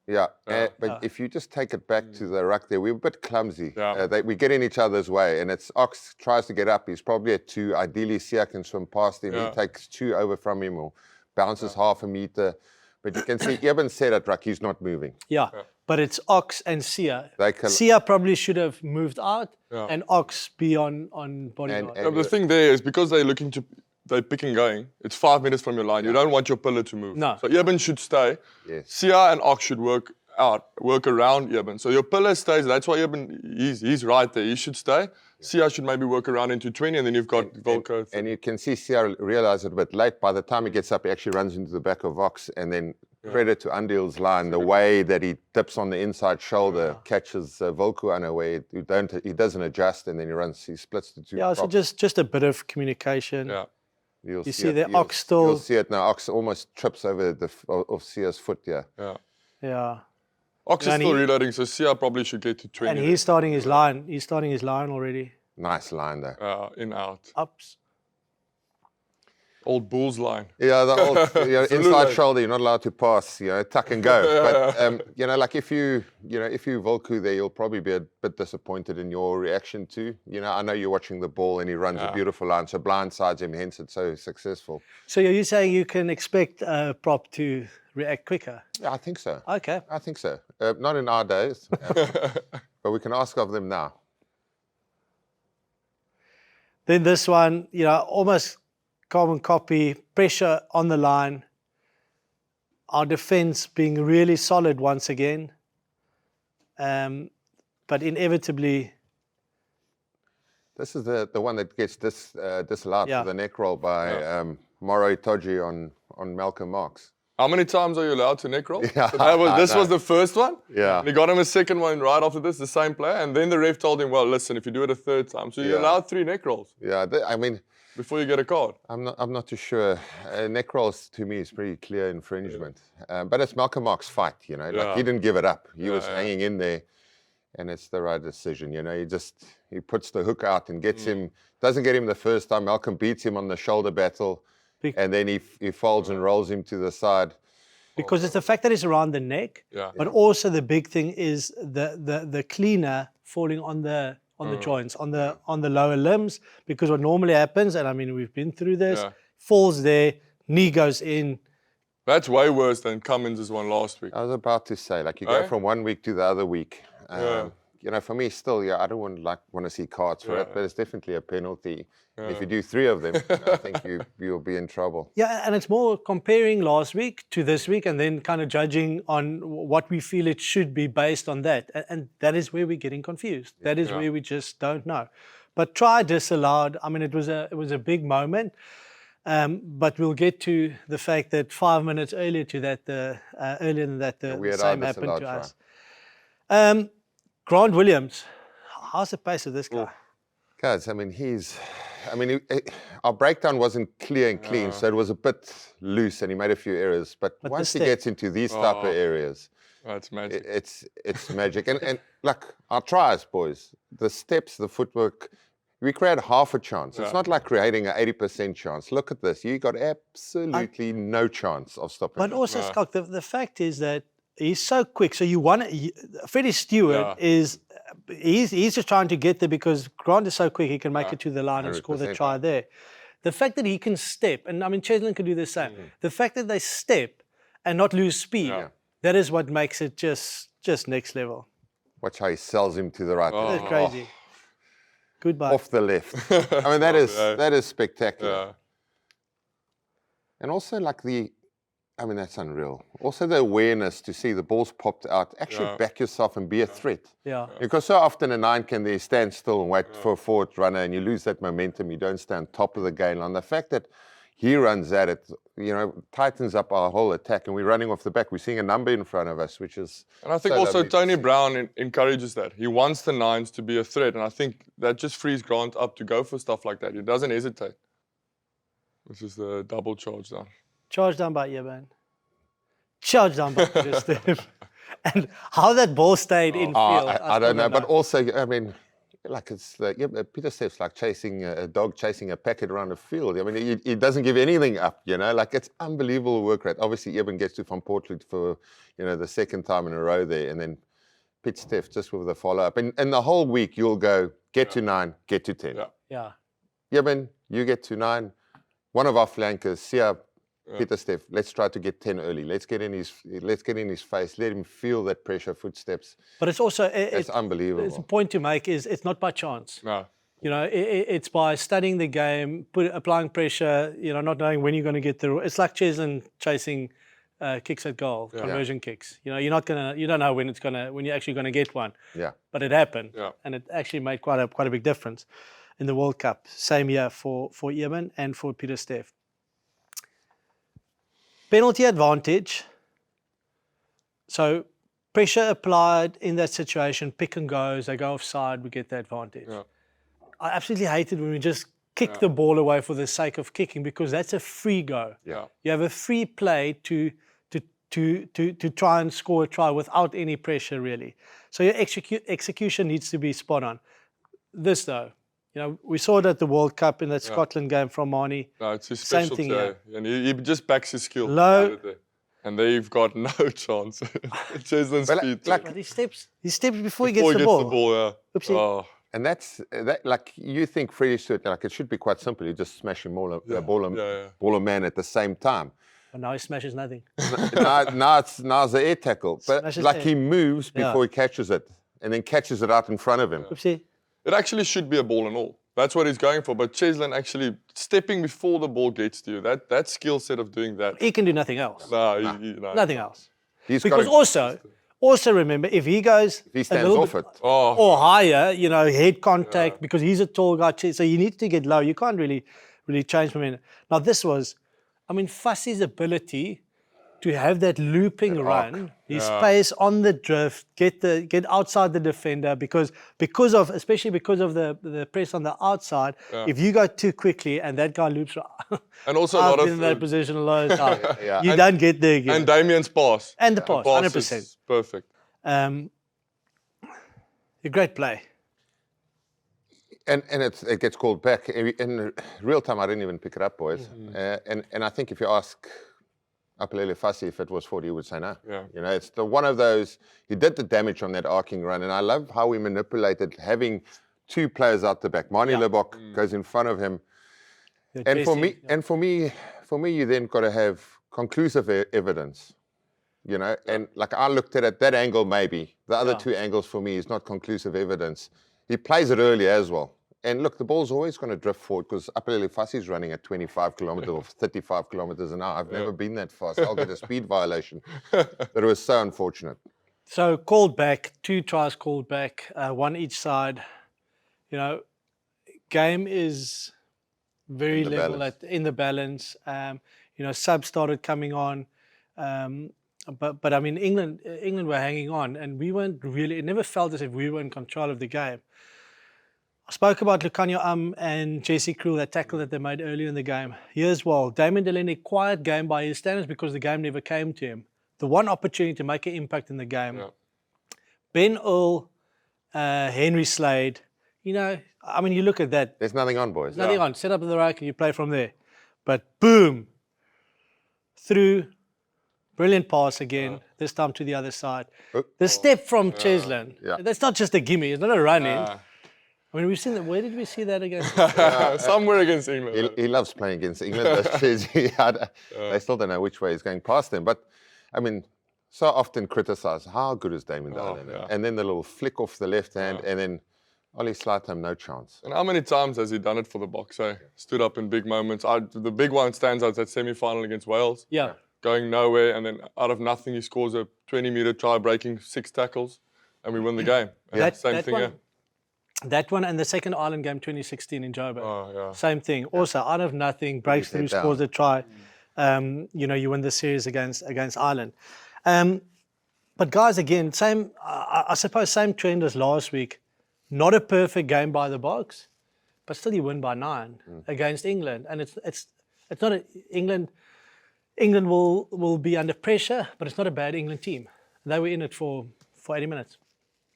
Yeah, but if you just take it back to the ruck there, we're a bit clumsy. We get in each other's way, and it's Ox tries to get up. He's probably at 2. Ideally, Sia can swim past him. He takes 2 over from him or bounces half a meter. But you can see Eben said at ruck, he's not moving. Yeah, but it's Ox and Sia. Sia probably should have moved out, and Ox be on bodyguard. And the thing there is because they're picking going. It's 5 minutes from your line. You don't want your pillar to move. No. So Eben should stay. Yes. Sia and Ox should work out, work around Eben. So your pillar stays. That's why Eben, he's right there. He should stay. Sia should maybe work around into 20, and then you've got Volko. And you can see Sia realize it a bit late. By the time he gets up, he actually runs into the back of Boks, and then credit to Andeel's line, the way that he dips on the inside shoulder, catches Volko unaware. He doesn't adjust, and then he splits the two. Yeah, so just a bit of communication. Yeah. You'll see the Ox still. You'll see it now. Ox almost trips over of Sia's foot. Yeah. Yeah. Ox is still reloading, so Sia probably should get to 20. And he's starting his line. He's starting his line already. Nice line though. In out. Ups. Old Bulls line. Yeah, the old inside shoulder. You're not allowed to pass. Tuck and go. But like if you Volku there, you'll probably be a bit disappointed in your reaction too. I know you're watching the ball and he runs a beautiful line, so blindsides him. Hence, it's so successful. So are you saying you can expect Prop to react quicker? Yeah, I think so. Okay. I think so. Not in our days, but we can ask of them now. Then this one, almost carbon copy, pressure on the line. Our defense being really solid once again. But inevitably... This is the one that gets disallowed for the neck roll by Moro Itoje on Malcolm Marx. How many times are you allowed to neck roll? Yeah, So this was the first one? Yeah. And he got him a second one right after this, the same player. And then the ref told him, well, listen, if you do it a third time. So you're allowed 3 neck rolls. Yeah, before you get a card. I'm not too sure. Neck rolls to me is pretty clear infringement. But it's Malcolm Marx's fight, he didn't give it up. He was hanging in there, and it's the right decision. He puts the hook out and gets him. Doesn't get him the first time. Malcolm beats him on the shoulder battle. And then he folds and rolls him to the side. Because it's the fact that it's around the neck, but also the big thing is the cleaner falling on the joints, on the lower limbs. Because what normally happens, and we've been through this, falls there, knee goes in. That's way worse than Cummins' one last week. I was about to say, you go from one week to the other week. For me, still, I don't want to see cards for it, but it's definitely a penalty. If you do 3 of them, I think you'll be in trouble. Yeah, and it's more comparing last week to this week and then kind of judging on what we feel it should be based on that. And that is where we're getting confused. That is where we just don't know. But try disallowed. It was a big moment. But we'll get to the fact that 5 minutes earlier to that, earlier than that, the same happened to us. Grant Williams, how's the pace of this guy? Guys, our breakdown wasn't clear and clean, so it was a bit loose and he made a few errors. But once he gets into these type of areas, it's magic. It's magic. And look, our tries, boys, the steps, the footwork, we create half a chance. It's not like creating an 80% chance. Look at this. You got absolutely no chance of stopping. But also, Schalk, the fact is that he's so quick. So Freddy Stewart is, he's just trying to get there because Grant is so quick, he can make it to the line and score the try there. The fact that he can step, and Cheslin can do the same. The fact that they step and not lose speed, that is what makes it just next level. Watch how he sells him to the right. That's crazy. Goodbye. Off the left. That is spectacular. And also that's unreal. Also the awareness to see the ball's popped out. Actually back yourself and be a threat. Yeah. Because so often a 9 can there stand still and wait for a forward runner and you lose that momentum. You don't stand top of the game line. The fact that he runs at it, tightens up our whole attack and we're running off the back. We're seeing a number in front of us, which is... And I think also Tony Brown encourages that. He wants the 9s to be a threat. And I think that just frees Grant up to go for stuff like that. He doesn't hesitate. This is the double charge down. Charge down by Eben. Charge down by Peter Steph. And how that ball stayed in field. I don't know. But also, it's Peter Steph's like chasing a dog, chasing a packet around the field. He doesn't give anything up, it's unbelievable work rate. Obviously, Eben gets to Van Portland for, the second time in a row there. And then Pete Steph just with the follow-up. And the whole week, you'll go, get to 9, get to 10. Yeah. Eben, you get to 9. One of our flankers, Sia, Peter Steph, let's try to get 10 early. Let's get in his face. Let him feel that pressure, footsteps. But it's also it's unbelievable. It's a point to make is it's not by chance. No. It's by studying the game, applying pressure. Not knowing when you're going to get through. It's like Cheslin chasing kicks at goal, conversion kicks. You know, you don't know when you're actually gonna get one. Yeah. But it happened, Yeah. and it actually made quite a big difference in the World Cup. Same year for Yemen and for Peter Steff. Penalty advantage. So pressure applied in that situation, pick and goes, they go offside, we get the advantage. Yeah. I absolutely hate it when we just kick the ball away for the sake of kicking, because that's a free go. Yeah. You have a free play to try and score a try without any pressure, really. So your execution needs to be spot on. This, though, you know, we saw it at the World Cup in that Scotland game from Marnie. No, it's his Same specialty. thing, And he just backs his skill. Low. And they've got no chance. Cheslin's But speed. But he steps before he Before gets the ball. yeah. Oopsie. Oh, And that's like you think Freddy should, like it should be quite simple. You just smash him ball a man at the same time. But now he smashes nothing. now it's the air tackle, but Smashes like air. he moves before he catches it, and then catches it out in front of him. Oopsie. it actually should be a ball and all. That's what he's going for. But Cheslin actually stepping before the ball gets to you. That skill set of doing that. He can do nothing else. No, no. Nothing else. He's Because also remember, if he goes he a stands little off bit it. Oh, or higher, you know, head contact, because he's a tall guy, so you need to get low. You can't really change momentum. Now this was, I mean, Fussie's ability to have that looping run, his pace on the drift, get outside the defender, especially because of the press on the outside. If you go too quickly and that guy loops, and also a I've lot been of in that position a lot of times. Yeah. You don't get there again. and Damien's pass. And the pass, 100%. is perfect. A great play. And it gets called back in real time. I didn't even pick it up, boys. And I think if you ask Apelele Fassi if it was 40, he would say no. Yeah. You know, it's one of those. He did the damage on that arcing run, and I love how we manipulated having two players out the back. Marnie Lebok goes in front of him, and for me, you then got to have conclusive evidence. You know, and like I looked at it, that angle maybe. The other two angles for me is not conclusive evidence. He plays it early as well. And look, the ball's always going to drift forward because Apelele Fassi's running at 25 kilometers or 35 kilometers an hour. I've never been that fast. I'll get a speed violation. But it was so unfortunate. So called back, 2 tries called back, 1 each side. You know, game is very In the level balance. in the balance. You know, subs started coming on. But I mean, England were hanging on, and we weren't really. It never felt as if we were in control of the game. I spoke about Lucanio and Jesse Krul, that tackle that they made earlier in the game. Here's Damien Delaney, quiet game by his standards because the game never came to him. The one opportunity to make an impact in the game. Yeah. Ben Earl, Henry Slade. You know, I mean, you look at that. There's nothing on, boys. Nothing on. Set up the rack and you play from there. But boom, through. Brilliant pass again, this time to the other side. The step from Cheslin, that's not just a gimme, it's not a run-in. I mean, we've seen that. Where did we see that again? Somewhere against England. He loves playing against England. Those Chelsea. They still don't know which way he's going past them. But, I mean, so often criticised, how good is Damien Delaney? And then the little flick off the left hand, and then Ollie Slatham, no chance. And how many times has he done it for the Boks? Stood up in big moments. The big one stands out, that semi-final against Wales. Yeah. Going nowhere, and then out of nothing, he scores a 20-meter try, breaking 6 tackles, and we win the game. And same thing here. That one and the second Ireland game, 2016 in Joburg. Oh, yeah. Same thing. Also, out of nothing, breaks through, scores a try. You know, you win the series against Ireland. But guys, again, I suppose same trend as last week. Not a perfect game by the Boks, but still you win by 9 against England. And it's not England. England will be under pressure, but it's not a bad England team. They were in it for 80 minutes.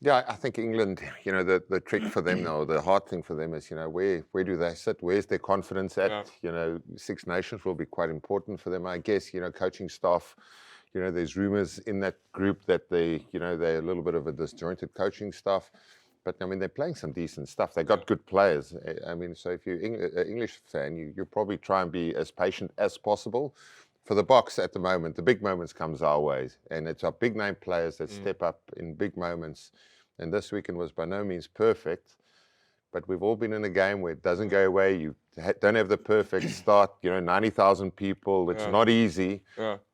Yeah, I think England, you know, the trick for them now, the hard thing for them is, you know, where do they sit? Where's their confidence at? Yeah. You know, Six Nations will be quite important for them, I guess. You know, coaching staff, you know, there's rumours in that group that they're a little bit of a disjointed coaching staff. But, I mean, they're playing some decent stuff. They got good players. I mean, so if you're an English fan, you probably try and be as patient as possible. For the Boks at the moment, the big moments comes our way. And it's our big name players that step up in big moments. And this weekend was by no means perfect. But we've all been in a game where it doesn't go away. You don't have the perfect start. 90,000 people. It's not easy,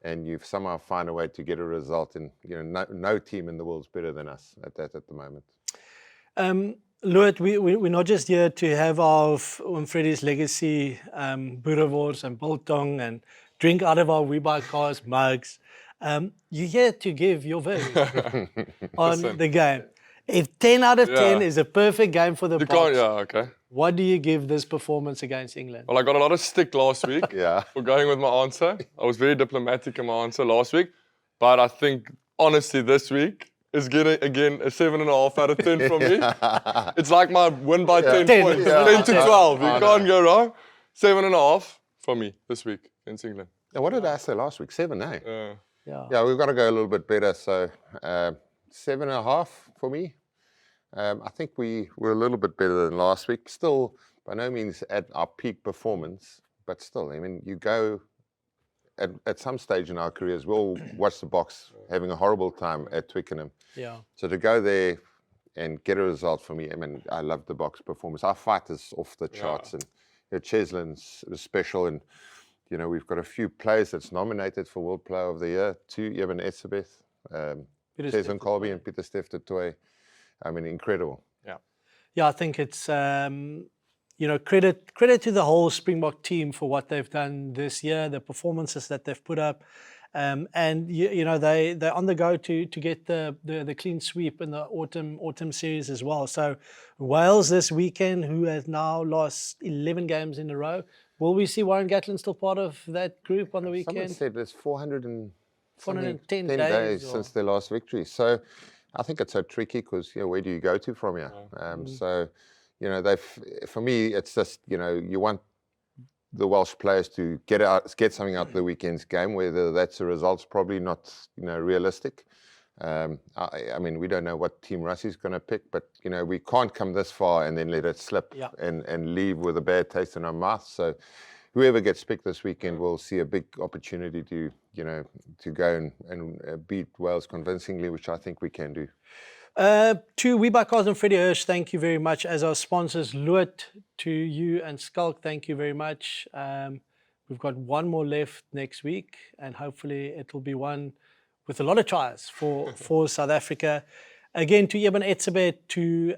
and you somehow find a way to get a result. And no team in the world is better than us at the moment. Lood, we're not just here to have our Freddy's legacy boerewors and biltong and drink out of our We Buy Cars mugs. You're here to give your verdict on the game. If 10 out of 10 is a perfect game for the Boks, what do you give this performance against England? Well, I got a lot of stick last week for going with my answer. I was very diplomatic in my answer last week, but I think honestly this week is getting again a 7.5 out of 10 from me. It's like my win by 10 points, 10 to 12. You can't go wrong. 7.5 for me this week against England. Now, what did I say last week? 7, eh? Yeah, we've got to go a little bit better. So 7.5 for me. I think we were a little bit better than last week. Still, by no means at our peak performance, but still, I mean, you go at some stage in our careers, we'll watch the Boks having a horrible time at Twickenham. Yeah. So to go there and get a result for me, I mean, I love the Boks performance. Our fight is off the charts, and Cheslin's special, and we've got a few players that's nominated for World Player of the Year. 2, Jean de Villiers, Cheslin Colby and Pieter Steph de Toy. I mean, incredible. Yeah, I think it's credit to the whole Springbok team for what they've done this year, the performances that they've put up, and they're on the go to get the clean sweep in the autumn series as well. So Wales this weekend, who has now lost 11 games in a row. Will we see Warren Gatland still part of that group on the weekend? Someone said there's 410 days since their last victory. So I think it's so tricky because where do you go to from here? So for me, it's just you want the Welsh players to get something out of the weekend's game. Whether that's a result's probably not realistic. I mean, we don't know what Team Russie's going to pick, but we can't come this far and then let it slip and leave with a bad taste in our mouth. So whoever gets picked this weekend will see a big opportunity to go and beat Wales convincingly, which I think we can do. To We Buy Cars and Freddy Hirsch, thank you very much. As our sponsors, Lood, to you and Schalk, thank you very much. We've got one more left next week, and hopefully it will be one with a lot of tries for South Africa. Again, to Eben Etzebeth, to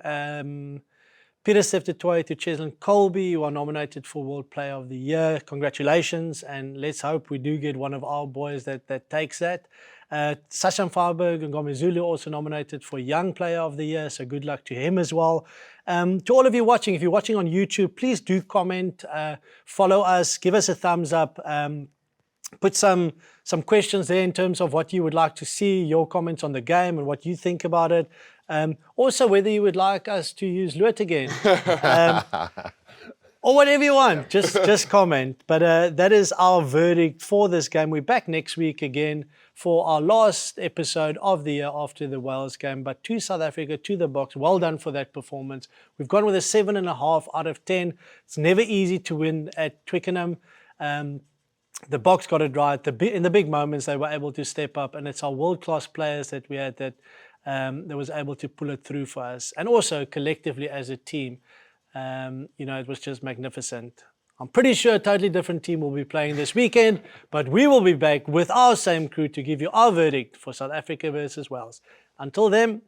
Pieter Steph de Toy, to Cheslin Colby, who are nominated for World Player of the Year. Congratulations, and let's hope we do get one of our boys that takes that. Sasha Farberg and Gomezulu also nominated for Young Player of the Year, so good luck to him as well. To all of you watching, if you're watching on YouTube, please do comment, follow us, give us a thumbs up, put some questions there in terms of what you would like to see, your comments on the game and what you think about it. Also, whether you would like us to use Lood again. Or whatever you want, just comment. But that is our verdict for this game. We're back next week again for our last episode of the year after the Wales game. But to South Africa, to the Boks, well done for that performance. We've gone with a 7.5 out of 10. It's never easy to win at Twickenham. The Boks got it right. In the big moments, they were able to step up, and it's our world-class players that we had that was able to pull it through for us. And also collectively as a team. It was just magnificent. I'm pretty sure a totally different team will be playing this weekend, but we will be back with our same crew to give you our verdict for South Africa versus Wales. Until then,